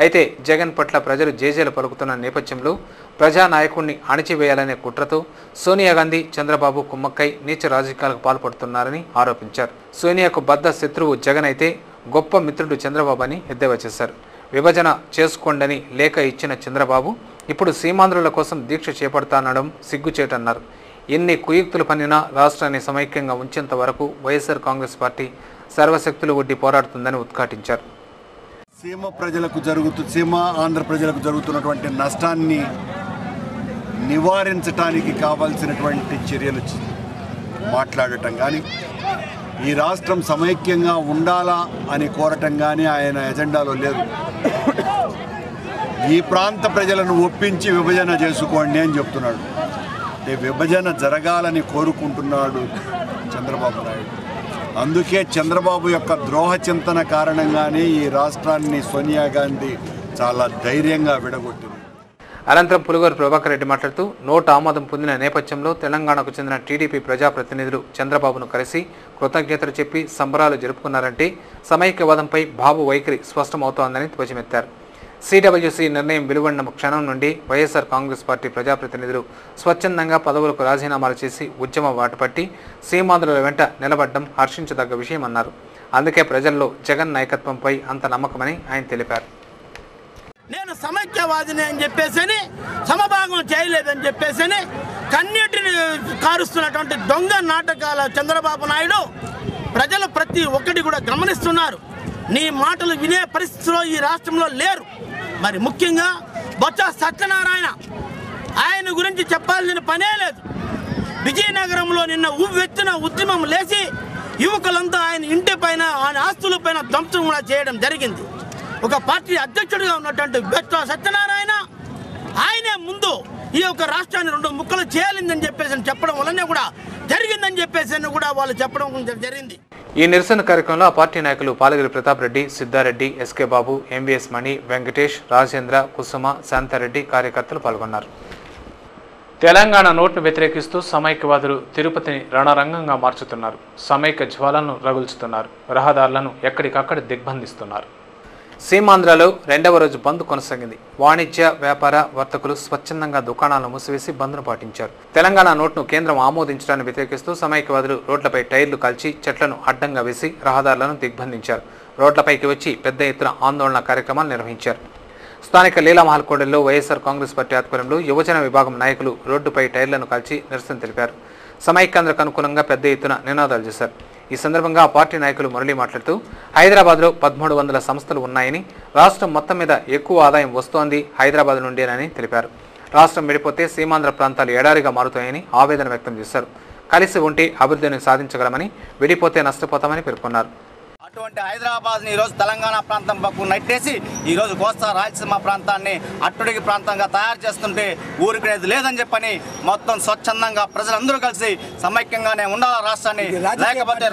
అయితే జగన్ పట్ల ప్రజలు జేజేలు పలుకుతున్న నేపథ్యంలో ప్రజానాయకుడిని అణిచివేయాలనే కుట్రతో సోనియా గాంధీ, చంద్రబాబు కుమ్మక్కై నీచ రాజకీయాలకు పాల్పడుతున్నారని ఆరోపించారు. సోనియాకు బద్ద శత్రువు జగన్ అయితే గొప్ప మిత్రుడు చంద్రబాబు అని ఎద్దేవా చేశారు. విభజన చేసుకోండని లేఖ ఇచ్చిన చంద్రబాబు ఇప్పుడు సీమాంధ్రుల కోసం దీక్ష చేపడతానడం సిగ్గుచేటన్నారు. ఎన్ని కుయుక్తులు పన్నినా రాష్ట్రాన్ని సమైక్యంగా ఉంచేంత వరకు వైఎస్ఆర్ కాంగ్రెస్ పార్టీ సర్వశక్తులు ఒడ్డి పోరాడుతుందని ఉద్ఘాటించారు. సీమ ఆంధ్ర ప్రజలకు జరుగుతున్నటువంటి నష్టాన్ని నివారించడానికి కావాల్సినటువంటి చర్యలు మాట్లాడటం కానీ, ఈ రాష్ట్రం సమైక్యంగా ఉండాలా అని కోరటం కానీ ఆయన ఎజెండాలో లేదు. ఈ ప్రాంత ప్రజలను ఒప్పించి విభజన చేసుకోండి అని చెప్తున్నాడు. విభజన జరగాలని కోరుకుంటున్నాడు చంద్రబాబు నాయుడు. అందుకే చంద్రబాబు యొక్క ద్రోహ చింతన కారణంగానే ఈ రాష్ట్రాన్ని సోనియా గాంధీ చాలా ధైర్యంగా విడగొట్టింది. అనంతరం పులుగూరు ప్రభాకర్ రెడ్డి మాట్లాడుతూ, నోటు ఆమోదం పొందిన నేపథ్యంలో తెలంగాణకు చెందిన టీడీపీ ప్రజాప్రతినిధులు చంద్రబాబును కలిసి కృతజ్ఞతలు చెప్పి సంబరాలు జరుపుకున్నారంటే సమైక్యవాదంపై బాబు వైఖరి స్పష్టమవుతోందని ధ్వజమెత్తారు. సిడబ్ల్యూసీ నిర్ణయం వెలువడిన క్షణం నుండి వైఎస్ఆర్ కాంగ్రెస్ పార్టీ ప్రజాప్రతినిధులు స్వచ్ఛందంగా పదవులకు రాజీనామాలు చేసి ఉద్యమ బాటపట్టి సీమాంధ్రుల వెంట నిలబడడం హర్షించదగ్గ విషయమన్నారు. అందుకే ప్రజల్లో జగన్ నాయకత్వంపై అంత నమ్మకమని ఆయన తెలిపారు. నేను సమైక్యవాదిని అని చెప్పేసి, సమభాగం చేయలేదని చెప్పేసి కన్నీటిని కారుస్తున్నటువంటి దొంగ నాటకాల చంద్రబాబు నాయుడు ప్రజలు ప్రతి ఒక్కటి కూడా గమనిస్తున్నారు. నీ మాటలు వినే పరిస్థితిలో ఈ రాష్ట్రంలో లేరు. మరి ముఖ్యంగా బొత్స సత్యనారాయణ, ఆయన గురించి చెప్పాల్సిన పనే లేదు. విజయనగరంలో నిన్న ఉవ్వెత్తున ఉద్యమం లేచి యువకులంతా ఆయన ఇంటి పైన ఆయన ఆస్తుల పైన ధ్వంసం కూడా చేయడం జరిగింది. ఒక పార్టీ అధ్యక్షుడిగా ఉన్నటువంటి బెత్త సత్యనారాయణ ఆయనే ముందు ఈ యొక్క రాష్ట్రాన్ని 2 ముక్కలు చేయాలని చెప్పేసి చెప్పడం వల్లనే కూడా జరిగిందని చెప్పేసి కూడా వాళ్ళు చెప్పడం జరిగింది. ఈ నిరసన కార్యక్రమంలో ఆ పార్టీ నాయకులు పాలగిరి ప్రతాప్ రెడ్డి, సిద్ధారెడ్డి, ఎస్కే బాబు, ఎంవీఎస్ మణి, వెంకటేష్, రాజేంద్ర, కుసుమ, శాంతారెడ్డి కార్యకర్తలు పాల్గొన్నారు. తెలంగాణ నోట్ను వ్యతిరేకిస్తూ సమైక్యవాదులు తిరుపతిని రణరంగంగా మార్చుతున్నారు. సమైక్య జ్వాలను రగుల్చుతున్నారు. రహదారులను ఎక్కడికక్కడ దిగ్బంధిస్తున్నారు. సీమాంధ్రలో 2వ రోజు బంద్ కొనసాగింది. వాణిజ్య, వ్యాపార వర్తకులు స్వచ్ఛందంగా దుకాణాలను మూసివేసి బంద్ను పాటించారు. తెలంగాణ నోట్ను కేంద్రం ఆమోదించడాన్ని వ్యతిరేకిస్తూ సమైక్యవాదులు రోడ్లపై టైర్లు కాల్చి చెట్లను అడ్డంగా వేసి రహదారులను దిగ్బంధించారు. రోడ్లపైకి వచ్చి పెద్ద ఎత్తున ఆందోళన కార్యక్రమాలు నిర్వహించారు. స్థానిక లీలామహల్ కూడలిలో వైఎస్ఆర్ కాంగ్రెస్ పార్టీ ఆధ్వర్యంలో యువజన విభాగం నాయకులు రోడ్డుపై టైర్లను కాల్చి నిరసన తెలిపారు. సమైక్యాంధ్రకు అనుకూలంగా పెద్ద ఎత్తున నినాదాలు చేశారు. ఈ సందర్భంగా ఆ పార్టీ నాయకులు మురళి మాట్లాడుతూ హైదరాబాద్లో 1300 సంస్థలు ఉన్నాయని, రాష్ట్రం మొత్తం మీద ఎక్కువ ఆదాయం వస్తోంది హైదరాబాద్ నుండేనని తెలిపారు. రాష్ట్రం విడిపోతే సీమాంధ్ర ప్రాంతాలు ఎడారిగా మారుతాయని ఆవేదన వ్యక్తం చేశారు. కలిసి ఉంటే అభివృద్ధిని సాధించగలమని, విడిపోతే నష్టపోతామని పేర్కొన్నారు. అటువంటి హైదరాబాద్ని ఈరోజు తెలంగాణ ప్రాంతం పక్కకు నెట్టేసి ఈరోజు కోస్తా రాయలసీమ ప్రాంతాన్ని అట్టడికి ప్రాంతంగా తయారు చేస్తుంటే ఊరికనేది లేదని చెప్పని మొత్తం స్వచ్ఛందంగా ప్రజలందరూ కలిసి సమైక్యంగానే ఉండాలి రాష్ట్రాన్ని. లేకపోతే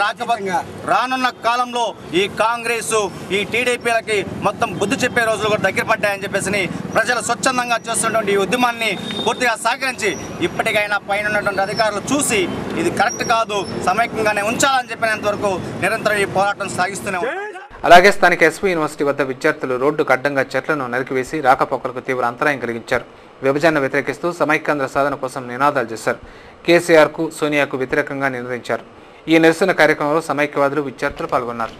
రానున్న కాలంలో ఈ కాంగ్రెస్, ఈ టీడీపీలకి మొత్తం బుద్ధి చెప్పే రోజులు కూడా దగ్గర పడ్డాయని చెప్పేసి ప్రజలు స్వచ్ఛందంగా చేస్తున్నటువంటి ఈ ఉద్యమాన్ని పూర్తిగా సహకరించి ఇప్పటికైనా పైన ఉన్నటువంటి అధికారులు చూసి ఇది కరెక్ట్ కాదు, సమైక్యంగానే ఉంచాలని చెప్పినంత వరకు నిరంతరం ఈ పోరాటం సాగిస్తున్నారు. అలాగే స్థానిక ఎస్వి యూనివర్సిటీ వద్ద విద్యార్థులు రోడ్డుకు అడ్డంగా చెట్లను నరికివేసి రాకపోకలకు తీవ్ర అంతరాయం కలిగించారు. విభజనను వ్యతిరేకిస్తూ సమైక్యాంధ్ర సాధన కోసం నినాదాలు చేశారు. కేసీఆర్కు, సోనియాకు వ్యతిరేకంగా నినదించారు. ఈ నిరసన కార్యక్రమంలో సమైక్యవాదులు, విద్యార్థులు పాల్గొన్నారు.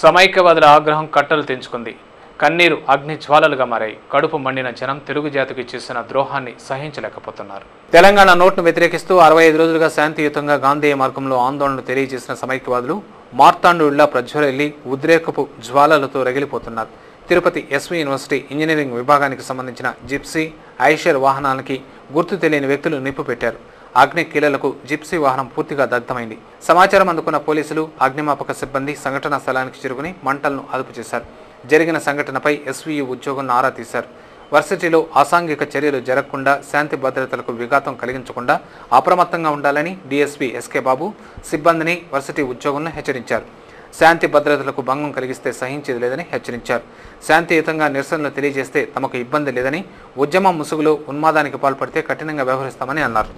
సమైక్యవాదుల ఆగ్రహం కట్టలు తెంచుకుంది. కన్నీరు అగ్ని జ్వాలలుగా మారాయి. కడుపు మండిన జనం తెలుగు జాతికి చేసిన ద్రోహాన్ని సహించలేకపోతున్నారు. తెలంగాణ నోట్ను వ్యతిరేకిస్తూ 65 రోజులుగా శాంతియుతంగా గాంధేయ మార్గంలో ఆందోళనలు తెలియజేసిన సమైక్యవాదులు మార్తాండుళ్లా ప్రజ్వరెల్లి ఉద్రేకపు జ్వాలలతో రగిలిపోతున్నారు. తిరుపతి ఎస్వి యూనివర్సిటీ ఇంజనీరింగ్ విభాగానికి సంబంధించిన జిప్సీ, ఐషర్ వాహనాలకి గుర్తు తెలియని వ్యక్తులు నిప్పు పెట్టారు. అగ్ని కీలలకు జిప్సీ వాహనం పూర్తిగా దగ్ధమైంది. సమాచారం అందుకున్న పోలీసులు, అగ్నిమాపక సిబ్బంది సంఘటనా స్థలానికి చేరుకుని మంటలను అదుపు చేశారు. జరిగిన సంఘటనపై ఎస్వీయు ఉద్యోగులను ఆరా తీశారు. వర్సిటీలో అసాంఘిక చర్యలు జరగకుండా, శాంతి భద్రతలకు విఘాతం కలిగించకుండా అప్రమత్తంగా ఉండాలని డీఎస్పీ ఎస్కే బాబు సిబ్బందిని, వర్సిటీ ఉద్యోగులను హెచ్చరించారు. శాంతి భద్రతలకు భంగం కలిగిస్తే సహించేది లేదని హెచ్చరించారు. శాంతియుతంగా నిరసనలు తెలియజేస్తే తమకు ఇబ్బంది లేదని, ఉద్యమం ముసుగులో ఉన్మాదానికి పాల్పడితే కఠినంగా వ్యవహరిస్తామని అన్నారు.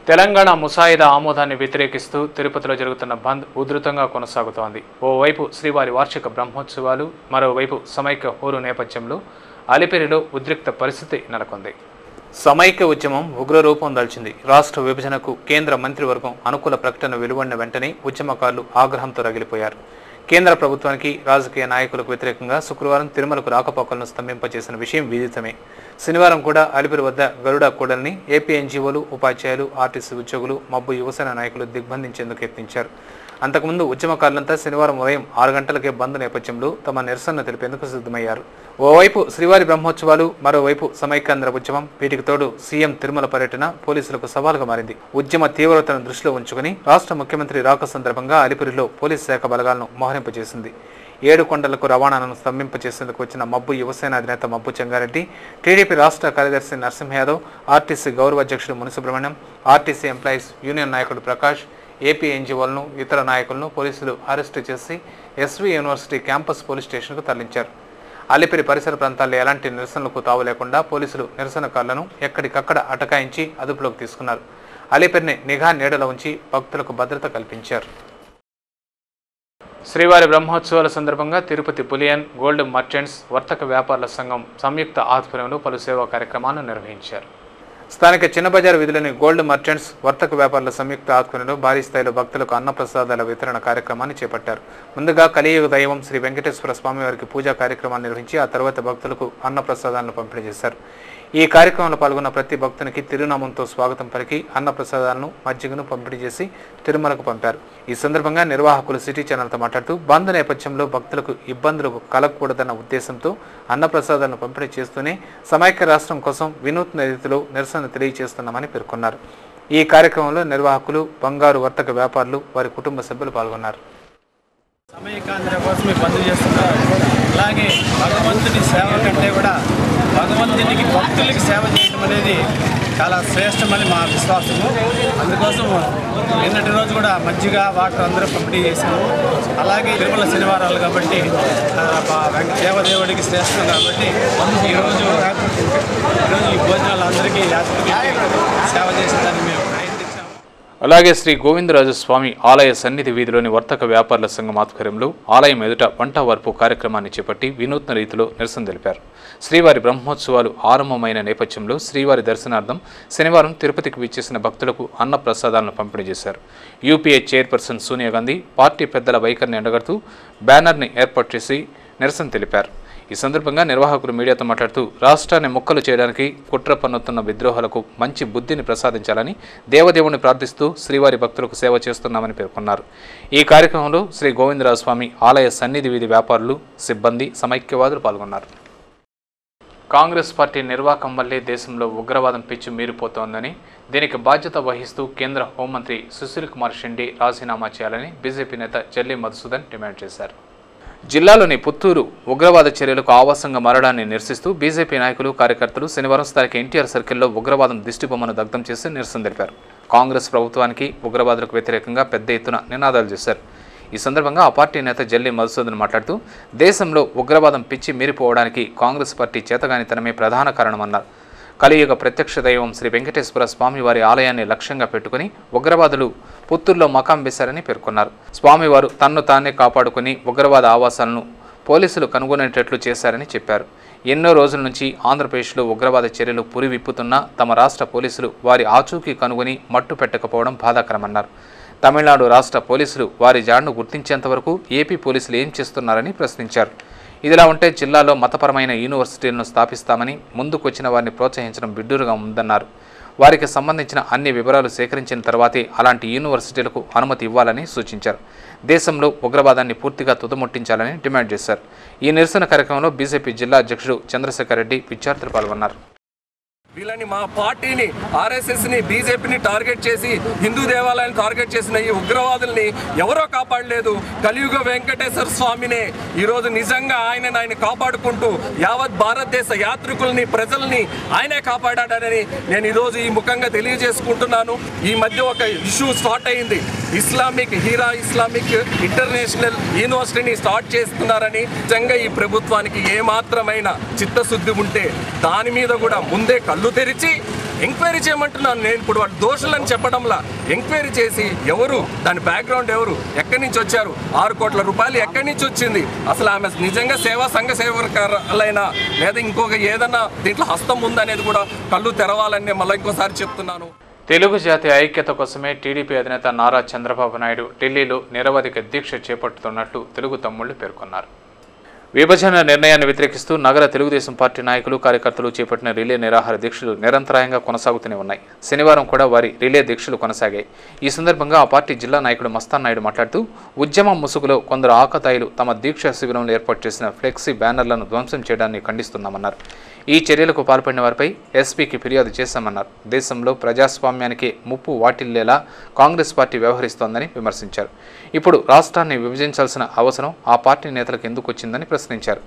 తెలంగాణ ముసాయిదా ఆమోదాన్ని వ్యతిరేకిస్తూ తిరుపతిలో జరుగుతున్న బంద్ ఉధృతంగా కొనసాగుతోంది. ఓవైపు శ్రీవారి వార్షిక బ్రహ్మోత్సవాలు, మరోవైపు సమైక్య హోరు నేపథ్యంలో అలిపిరిలో ఉద్రిక్త పరిస్థితి నెలకొంది. సమైక్య ఉద్యమం ఉగ్రరూపం దాల్చింది. రాష్ట్ర విభజనకు కేంద్ర మంత్రివర్గం అనుకూల ప్రకటన వెలువడిన వెంటనే ఉద్యమకారులు ఆగ్రహంతో రగిలిపోయారు. కేంద్ర ప్రభుత్వానికి, రాజకీయ నాయకులకు వ్యతిరేకంగా శుక్రవారం తిరుమలకు రాకపోకలను స్తంభింపచేసిన విషయం విదితమే. శనివారం కూడా అలిపిరి వద్ద గరుడ కూడలిని ఏపీ ఎన్జీఓలు, ఉపాధ్యాయులు, ఆర్టీసీ ఉద్యోగులు, మబ్బు యువసేన నాయకులు దిగ్బంధించేందుకు యత్నించారు. అంతకుముందు ఉద్యమకారులంతా శనివారం ఉదయం 6 గంటలకే బంద్ నేపథ్యంలో తమ నిరసన తెలిపేందుకు సిద్ధమయ్యారు. ఓవైపు శ్రీవారి బ్రహ్మోత్సవాలు, మరోవైపు సమైక్యాంధ్ర ఉద్యమం, వీటికి తోడు సీఎం తిరుమల పర్యటన పోలీసులకు సవాలుగా మారింది. ఉద్యమ తీవ్రతను దృష్టిలో ఉంచుకుని రాష్ట్ర ముఖ్యమంత్రి రాక సందర్భంగా అలిపిరిలో పోలీసు శాఖ బలగాలను మోహరింపజేసింది. 7 కొండలకు రవాణాను స్తంభింపచేసేందుకు వచ్చిన మబ్బు యువసేన అధినేత మబ్బు చెంగారెడ్డి, టీడీపీ రాష్ట్ర కార్యదర్శి నరసింహ యాదవ్, ఆర్టీసీ గౌరవ అధ్యక్షుడు మునిసుబ్రహ్మణ్యం, ఆర్టీసీ ఎంప్లాయీస్ యూనియన్ నాయకుడు ప్రకాష్, ఏపీ ఎన్జీఓలను, ఇతర నాయకులను పోలీసులు అరెస్టు చేసి ఎస్వి యూనివర్సిటీ క్యాంపస్ పోలీస్ స్టేషన్కు తరలించారు. అలిపిరి పరిసర ప్రాంతాల్లో ఎలాంటి నిరసనలకు తావు లేకుండా పోలీసులు నిరసనకారులను ఎక్కడికక్కడ అటకాయించి అదుపులోకి తీసుకున్నారు. అలిపిరిని నిఘా నీడలో ఉంచి భక్తులకు భద్రత కల్పించారు. శ్రీవారి బ్రహ్మోత్సవాల సందర్భంగా తిరుపతి బులియన్, గోల్డ్ మర్చెంట్స్ వర్తక వ్యాపారుల సంఘం సంయుక్త ఆధ్వర్యంలో పలు సేవా కార్యక్రమాలను నిర్వహించారు. స్థానిక చిన్నబజార్ వీధిలోని గోల్డ్ మర్చెంట్స్ వర్తక వ్యాపారుల సంయుక్త ఆధ్వర్యంలో భారీ స్థాయిలో భక్తులకు అన్నప్రసాదాల వితరణ కార్యక్రమాన్ని చేపట్టారు. ముందుగా కలియుగ దైవం శ్రీ వెంకటేశ్వర స్వామి వారికి పూజా కార్యక్రమాన్ని నిర్వహించి ఆ తర్వాత భక్తులకు అన్నప్రసాదాలను పంపిణీ చేశారు. ఈ కార్యక్రమంలో పాల్గొన్న ప్రతి భక్తునికి తిరునామంతో స్వాగతం పలికి అన్నప్రసాదాలను మజ్జిగను పంపిణీ చేసి తిరుమలకు పంపారు. ఈ సందర్భంగా నిర్వాహకులు సిటీ ఛానల్తో మాట్లాడుతూ బంద్ నేపథ్యంలో భక్తులకు ఇబ్బందులు కలగకూడదన్న ఉద్దేశంతో అన్నప్రసాదాలను పంపిణీ చేస్తూనే సమైక్య రాష్ట్రం కోసం వినూత్న రీతిలో నిరసన తెలియజేస్తున్నామని పేర్కొన్నారు. ఈ కార్యక్రమంలో నిర్వాహకులు, బంగారు వర్తక వ్యాపారులు, వారి కుటుంబ సభ్యులు పాల్గొన్నారు. సమైకాంధ్ర కోసమే బంద్ చేస్తున్నారు. అలాగే భగవంతుని సేవ కంటే కూడా భగవంతునికి భక్తులకి సేవ చేయడం అనేది చాలా శ్రేష్టమని మా విశ్వాసము. అందుకోసం నిన్నటి రోజు కూడా మజ్జిగ, వాటర్ అందరూ పంపిణీ చేశాము. అలాగే తిరుమల శనివారాలు కాబట్టి దేవదేవుడికి శ్రేష్టం కాబట్టి ఈరోజు ఈ భోజనాలు అందరికీ సేవ చేసేదాన్ని మేము ప్రయత్నించాము. అలాగే శ్రీ గోవిందరాజు స్వామి ఆలయ సన్నిధి వీధిలోని వర్తక వ్యాపారుల సంఘం ఆధ్వర్యంలో ఆలయం ఎదుట వంట వార్పు కార్యక్రమాన్ని చేపట్టి వినూత్న రీతిలో నిరసన తెలిపారు. శ్రీవారి బ్రహ్మోత్సవాలు ఆరంభమైన నేపథ్యంలో శ్రీవారి దర్శనార్థం శనివారం తిరుపతికి విచ్చేసిన భక్తులకు అన్న ప్రసాదాలను పంపిణీ చేశారు. UPA chairperson Sonia Gandhi party పెద్దల వైఖరిని ఎండగడుతూ బ్యానర్ని ఏర్పాటు చేసి నిరసన తెలిపారు. ఈ సందర్భంగా నిర్వాహకులు మీడియాతో మాట్లాడుతూ రాష్ట్రాన్ని ముక్కలు చేయడానికి కుట్ర పన్నుతున్న విద్రోహాలకు మంచి బుద్ధిని ప్రసాదించాలని దేవదేవుని ప్రార్థిస్తూ శ్రీవారి భక్తులకు సేవ చేస్తున్నామని పేర్కొన్నారు. ఈ కార్యక్రమంలో శ్రీ గోవిందరాజు స్వామి ఆలయ సన్నిధి వీధి వ్యాపారులు, సిబ్బంది, సమైక్యవాదులు పాల్గొన్నారు. కాంగ్రెస్ పార్టీ నిర్వాకం వల్లే దేశంలో ఉగ్రవాదం పిచ్చి మీరిపోతోందని, దీనికి బాధ్యత వహిస్తూ కేంద్ర హోంమంత్రి సుశీల్ కుమార్ షిండే రాజీనామా చేయాలని బీజేపీ నేత జల్లి మధుసూదన్ డిమాండ్ చేశారు. జిల్లాలోని పుత్తూరు ఉగ్రవాద చర్యలకు ఆవాసంగా మారడాన్ని నిరసిస్తూ బీజేపీ నాయకులు, కార్యకర్తలు శనివారం స్థానిక ఎన్టీఆర్ సర్కిల్లో ఉగ్రవాదం దిష్టిబొమ్మను దగ్ధం చేసి నిరసన తెలిపారు. కాంగ్రెస్ ప్రభుత్వానికి, ఉగ్రవాదులకు వ్యతిరేకంగా పెద్ద ఎత్తున నినాదాలు చేశారు. ఈ సందర్భంగా ఆ పార్టీ నేత జల్లి మధుసూదన్ మాట్లాడుతూ దేశంలో ఉగ్రవాదం పిచ్చి మీరిపోవడానికి కాంగ్రెస్ పార్టీ చేతగానితనమే ప్రధాన కారణమన్నారు. కలియుగ ప్రత్యక్ష దైవం శ్రీ వెంకటేశ్వర స్వామివారి ఆలయాన్ని లక్ష్యంగా పెట్టుకుని ఉగ్రవాదులు పుత్తూరులో మకాం వేశారని పేర్కొన్నారు. స్వామివారు తన్ను తానే కాపాడుకుని ఉగ్రవాద ఆవాసాలను పోలీసులు కనుగొనేటట్లు చేశారని చెప్పారు. ఎన్నో రోజుల నుంచి ఆంధ్రప్రదేశ్లో ఉగ్రవాద చర్యలు పురివిప్పుతున్నా తమ రాష్ట్ర పోలీసులు వారి ఆచూకీ కనుగొని మట్టు పెట్టకపోవడం బాధాకరమన్నారు. తమిళనాడు రాష్ట్ర పోలీసులు వారి జాడ్ను గుర్తించేంతవరకు ఏపీ పోలీసులు ఏం చేస్తున్నారని ప్రశ్నించారు. ఇదిలా ఉంటే జిల్లాలో మతపరమైన యూనివర్సిటీలను స్థాపిస్తామని ముందుకొచ్చిన వారిని ప్రోత్సహించడం బిడ్డూరుగా ఉందన్నారు. వారికి సంబంధించిన అన్ని వివరాలు సేకరించిన తర్వాతే అలాంటి యూనివర్సిటీలకు అనుమతి ఇవ్వాలని సూచించారు. దేశంలో ఉగ్రవాదాన్ని పూర్తిగా తుదముట్టించాలని డిమాండ్ చేశారు. ఈ నిరసన కార్యక్రమంలో బీజేపీ జిల్లా అధ్యక్షుడు చంద్రశేఖర్ రెడ్డి, విద్యార్థులు పాల్గొన్నారు. వీళ్ళని, మా పార్టీని, ఆర్ఎస్ఎస్ని, బీజేపీని టార్గెట్ చేసి హిందూ దేవాలయాన్ని టార్గెట్ చేసిన ఈ ఉగ్రవాదుల్ని ఎవరో కాపాడలేదు. కలియుగ వెంకటేశ్వర స్వామినే ఈరోజు నిజంగా ఆయన కాపాడుకుంటూ యావత్ భారతదేశ యాత్రికుల్ని, ప్రజల్ని ఆయనే కాపాడాడని నేను ఈరోజు ఈ ముఖంగా తెలియజేసుకుంటున్నాను. ఈ మధ్య ఒక ఇష్యూ స్టార్ట్ అయింది. హీరా ఇస్లామిక్ ఇంటర్నేషనల్ యూనివర్సిటీని స్టార్ట్ చేస్తున్నారని. నిజంగా ఈ ప్రభుత్వానికి ఏమాత్రమైన చిత్తశుద్ధి ఉంటే దాని మీద కూడా ముందే కళ్ళు తెరిచి ఎంక్వైరీ చేయమంటున్నాను. నేను ఇప్పుడు వాళ్ళు దోషులని చెప్పడంలా ఎంక్వైరీ చేసి ఎవరు, దాని బ్యాక్గ్రౌండ్ ఎవరు, ఎక్కడి నుంచి వచ్చారు, 6 కోట్ల రూపాయలు ఎక్కడి నుంచి వచ్చింది, అసలు ఆమె నిజంగా సంఘ సేవకులైనా లేదా ఇంకొక ఏదన్నా దీంట్లో హస్తం ఉందనేది కూడా కళ్ళు తెరవాలని మళ్ళీ ఇంకోసారి చెప్తున్నాను. తెలుగు జాతి ఐక్యత కోసమే టీడీపీ అధినేత నారా చంద్రబాబు నాయుడు ఢిల్లీలో నిరవధిక దీక్ష చేపడుతున్నట్లు తెలుగు తమ్ముళ్లు పేర్కొన్నారు. విభజన నిర్ణయాన్ని వ్యతిరేకిస్తూ నగర తెలుగుదేశం పార్టీ నాయకులు, కార్యకర్తలు చేపట్టిన రిలే నిరాహార దీక్షలు నిరంతరాయంగా కొనసాగుతూనే ఉన్నాయి. శనివారం కూడా వారి రిలే దీక్షలు కొనసాగాయి. ఈ సందర్భంగా ఆ పార్టీ జిల్లా నాయకుడు మస్తాన్ నాయుడు మాట్లాడుతూ ఉద్యమం ముసుగులో కొందరు ఆకతాయిలు తమ దీక్షా శిబిరంలో ఏర్పాటు చేసిన ఫ్లెక్సీ బ్యానర్లను ధ్వంసం చేయడాన్ని ఖండిస్తున్నామన్నారు. ఈ చర్యలకు పాల్పడిన వారిపై ఎస్పీకి ఫిర్యాదు చేశామన్నారు. దేశంలో ప్రజాస్వామ్యానికి ముప్పు వాటిల్లేలా కాంగ్రెస్ పార్టీ వ్యవహరిస్తోందని విమర్శించారు. ఇప్పుడు రాష్ట్రాన్ని విభజించాల్సిన అవసరం ఆ పార్టీ నేతలకు ఎందుకు వచ్చిందని ప్రశ్నించారు.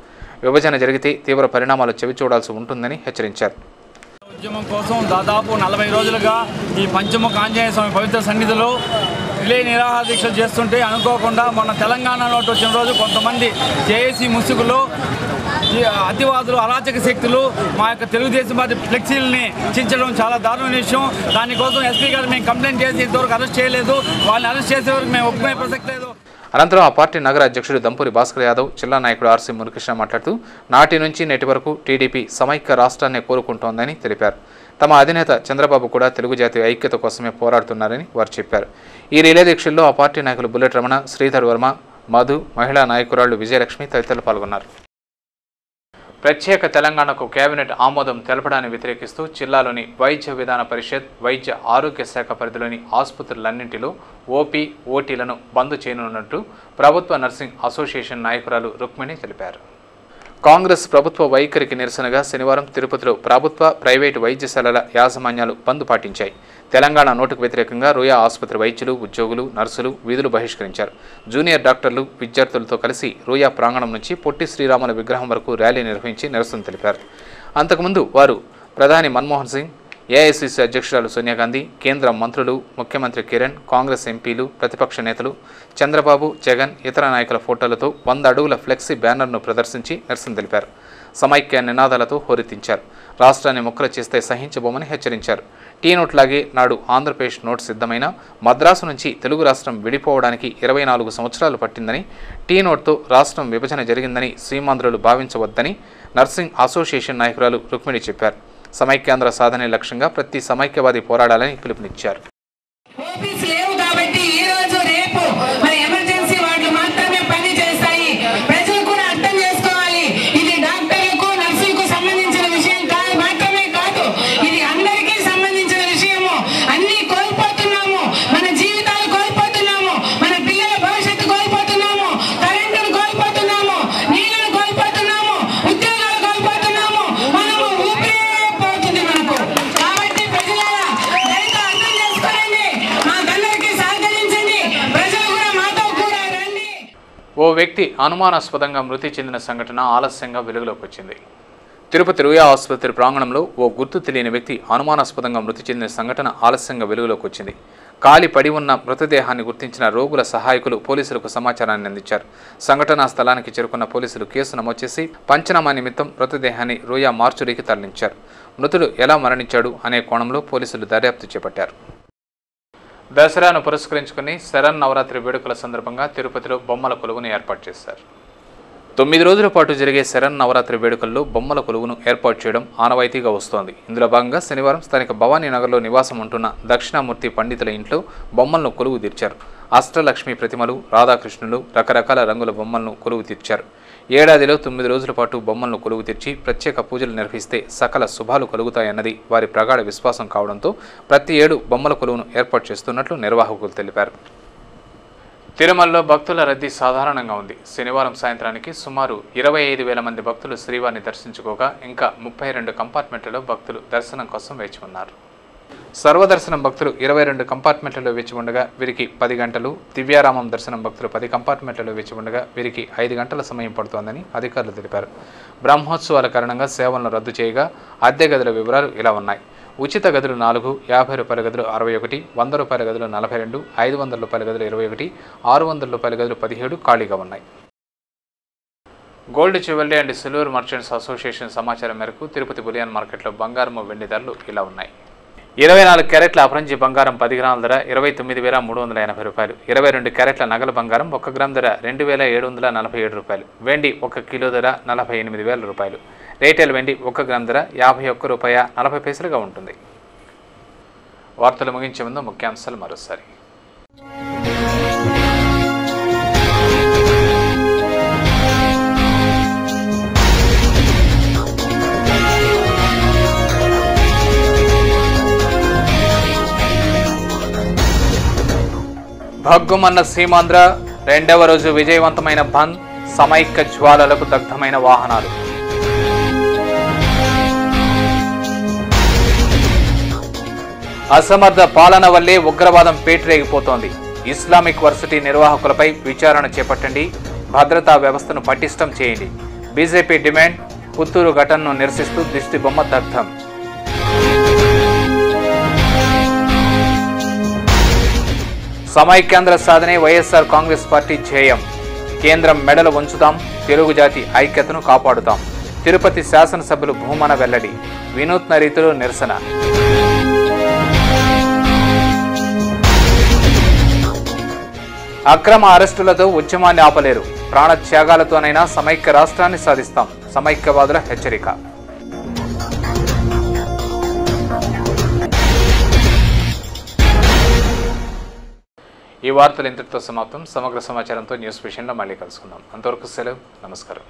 విభజన జరిగితే తీవ్ర పరిణామాలు చవిచూడాల్సి ఉంటుందని హెచ్చరించారు. ఉద్యమం కోసం దాదాపు 40 రోజులుగా ఈ పంచముఖ ఆంజనేయ స్వామి పవిత్ర సన్నిధిలో రిలే నిరాహార దీక్షలు చేస్తుంటే అనుకోకుండా మొన్న తెలంగాణలో వచ్చిన రోజు కొంతమంది జేఏసీ ముసుగులో అతివాదులు, అరాచక శక్తులు మా యొక్క తెలుగుదేశం పార్టీ ఫ్లెక్సీలని చించడం చాలా దారుణ విషయం. దానికోసం ఎస్పీ గారు మేము కంప్లైంట్ చేసి ఇంతవరకు అరెస్ట్ చేయలేదు. వాళ్ళని అరెస్ట్ చేసే వరకు మేము ఒప్పుకునే ప్రసక్తి లేదు. అనంతరం ఆ పార్టీ నగర అధ్యక్షుడు దంపూరి భాస్కర్ యాదవ్, జిల్లా నాయకుడు ఆర్సీ మునికృష్ణ మాట్లాడుతూ నాటి నుంచి నేటి వరకు టీడీపీ సమైక్య రాష్ట్రాన్ని కోరుకుంటోందని తెలిపారు. తమ అధినేత చంద్రబాబు కూడా తెలుగు జాతి ఐక్యత కోసమే పోరాడుతున్నారని వారు చెప్పారు. ఈ రిలే దీక్షల్లో ఆ పార్టీ నాయకులు బుల్లెట్ రమణ, శ్రీధర్ వర్మ, మధు, మహిళా నాయకురాళ్లు విజయలక్ష్మి తదితరులు పాల్గొన్నారు. ప్రత్యేక తెలంగాణకు కేబినెట్ ఆమోదం తెలపడాన్ని వ్యతిరేకిస్తూ జిల్లాలోని వైద్య విధాన పరిషత్, వైద్య ఆరోగ్య శాఖ పరిధిలోని ఆసుపత్రులన్నింటిలో ఓపీ, ఓటీలను బంద్ చేయనున్నట్టు ప్రభుత్వ నర్సింగ్ అసోసియేషన్ నాయకురాలు రుక్మిణి తెలిపారు. కాంగ్రెస్ ప్రభుత్వ వైఖరికి నిరసనగా శనివారం తిరుపతిలో ప్రభుత్వ, ప్రైవేటు వైద్యశాలల యాజమాన్యాలు బంద్ పాటించాయి. తెలంగాణ నోటుకు వ్యతిరేకంగా రుయా ఆసుపత్రి వైద్యులు, ఉద్యోగులు, నర్సులు విధులు బహిష్కరించారు. జూనియర్ డాక్టర్లు విద్యార్థులతో కలిసి రుయా ప్రాంగణం నుంచి పొట్టి శ్రీరాముల విగ్రహం వరకు ర్యాలీ నిర్వహించి నిరసన తెలిపారు. అంతకుముందు వారు ప్రధాని మన్మోహన్ సింగ్, ఏఐసీసీ అధ్యక్షురాలు సోనియా గాంధీ, కేంద్ర మంత్రులు, ముఖ్యమంత్రి కిరణ్, కాంగ్రెస్ ఎంపీలు, ప్రతిపక్ష నేతలు చంద్రబాబు, జగన్, ఇతర నాయకుల ఫోటోలతో 100 అడుగుల ఫ్లెక్సీ బ్యానర్ను ప్రదర్శించి నిరసన తెలిపారు. సమైక్య నినాదాలతో హోరెత్తించారు. రాష్ట్రాన్ని ముక్కలు చేస్తే సహించబోమని హెచ్చరించారు. టీ నోట్ లాగే నాడు ఆంధ్రప్రదేశ్ నోట్ సిద్ధమైన మద్రాసు నుంచి తెలుగు రాష్ట్రం విడిపోవడానికి 24 సంవత్సరాలు పట్టిందని, టీ నోట్తో రాష్ట్రం విభజన జరిగిందని సీమాంధ్రులు భావించవద్దని నర్సింగ్ అసోసియేషన్ నాయకురాలు రుక్మిణి చెప్పారు. సమైక్యాంధ్ర సాధనే లక్ష్యంగా ప్రతి సమైక్యవాది పోరాడాలని పిలుపునిచ్చారు. ఓ వ్యక్తి అనుమానాస్పదంగా మృతి చెందిన సంఘటన ఆలస్యంగా వెలుగులోకి వచ్చింది. తిరుపతి రుయా ఆసుపత్రి ప్రాంగణంలో ఓ గుర్తు తెలియని వ్యక్తి అనుమానాస్పదంగా మృతి చెందిన సంఘటన ఆలస్యంగా వెలుగులోకి వచ్చింది. కాలి పడి ఉన్న మృతదేహాన్ని గుర్తించిన రోగుల సహాయకులు పోలీసులకు సమాచారాన్ని అందించారు. సంఘటనా స్థలానికి చేరుకున్న పోలీసులు కేసు నమోదు చేసి పంచనామా నిమిత్తం మృతదేహాన్ని రుయా మార్చురీకి తరలించారు. మృతుడు ఎలా మరణించాడు అనే కోణంలో పోలీసులు దర్యాప్తు చేపట్టారు. దసరాను పురస్కరించుకుని శరన్నవరాత్రి వేడుకల సందర్భంగా తిరుపతిలో బొమ్మల కొలువును ఏర్పాటు చేశారు. 9 రోజుల పాటు జరిగే శరన్నవరాత్రి వేడుకల్లో బొమ్మల కొలువును ఏర్పాటు చేయడం ఆనవాయితీగా వస్తోంది. ఇందులో భాగంగా శనివారం స్థానిక భవానీనగర్లో నివాసం ఉంటున్న దక్షిణామూర్తి పండితుల ఇంట్లో బొమ్మలను కొలువు తీర్చారు. అష్టలక్ష్మి ప్రతిమలు, రాధాకృష్ణులు, రకరకాల రంగుల బొమ్మలను కొలువు తీర్చారు. ఏడాదిలో 9 రోజుల పాటు బొమ్మలను కొలువు తీర్చి ప్రత్యేక పూజలు నిర్వహిస్తే సకల శుభాలు కలుగుతాయన్నది వారి ప్రగాఢ విశ్వాసం కావడంతో ప్రతి ఏడు బొమ్మల కొలువును ఏర్పాటు చేస్తున్నట్లు నిర్వాహకులు తెలిపారు. తిరుమలలో భక్తుల రద్దీ సాధారణంగా ఉంది. శనివారం సాయంత్రానికి సుమారు 25,000 మంది భక్తులు శ్రీవారిని దర్శించుకోగా ఇంకా 32 కంపార్ట్మెంట్లలో భక్తులు దర్శనం కోసం వేచి ఉన్నారు. సర్వదర్శనం భక్తులు 22 కంపార్ట్మెంట్లలో వేచి ఉండగా వీరికి 10 గంటలు, దివ్యారామం దర్శనం భక్తులు 10 కంపార్ట్మెంట్లలో వేచి ఉండగా వీరికి 5 గంటల సమయం పడుతోందని అధికారులు తెలిపారు. బ్రహ్మోత్సవాల కారణంగా సేవలను రద్దు చేయగా అద్దె గదుల వివరాలు ఇలా ఉన్నాయి. ఉచిత గదులు 4, 50 రూపాయల గదులు 61, 100 రూపాయల గదులు 42, 500 రూపాయల గదులు 21, 600 రూపాయల గదులు 17 ఖాళీగా ఉన్నాయి. Gold jewellery and silver merchants association సమాచారం మేరకు తిరుపతి బులియన్ మార్కెట్లో బంగారం వెండి ధరలు ఇలా ఉన్నాయి. 24 క్యారెట్ల అపరంజి బంగారం 10 గ్రాముల ధర 29,380 రూపాయలు. 22 క్యారెట్ల నగల బంగారం 1 గ్రామ్ ధర 2,747 రూపాయలు. వెండి 1 కిలో ధర 48,000 రూపాయలు. రీటైల్ వెండి 1 గ్రామ్ ధర 51 రూపాయ 40 పైసలుగా ఉంటుంది. వార్తలు ముగించే ముందు ముఖ్యాంశాలు మరోసారి. భగ్గుమన్న సీమాంధ్ర, రెండవ రోజు విజయవంతమైన బంద్, సమైక్య జ్వాలలకు దగ్ధమైన వాహనాలు. అసమర్థ పాలన వల్లే ఉగ్రవాదం పేటరేగిపోతోంది. ఇస్లామిక్ వర్సిటీ నిర్వాహకులపై విచారణ చేపట్టండి, భద్రతా వ్యవస్థను పటిష్టం చేయండి. BJP demand. పుత్తూరు ఘటనను నిరసిస్తూ దిష్టిబొమ్మ దగ్ధం. సమైక్యాంధ్ర సాధనే వైఎస్ఆర్ కాంగ్రెస్ పార్టీ ధ్యేయం. కేంద్రం మెడలు వంచుదాం, తెలుగు జాతి ఐక్యతను కాపాడుతాం. తిరుపతి శాసనసభ్యులు భూమన వెల్లడి. వినూత్న రీతిలో నిరసన. అక్రమ అరెస్టులతో ఉద్యమాన్ని ఆపలేరు, ప్రాణత్యాగాలతోనైనా సమైక్య రాష్ట్రాన్ని సాధిస్తాం. సమైక్యవాదుల హెచ్చరిక. ఈ వార్తలు ఇంతటితో సమాప్తం. సమగ్ర సమాచారంతో న్యూస్ విషయంలో మళ్ళీ కలుసుకుందాం. అంతవరకు సెలవు. నమస్కారం.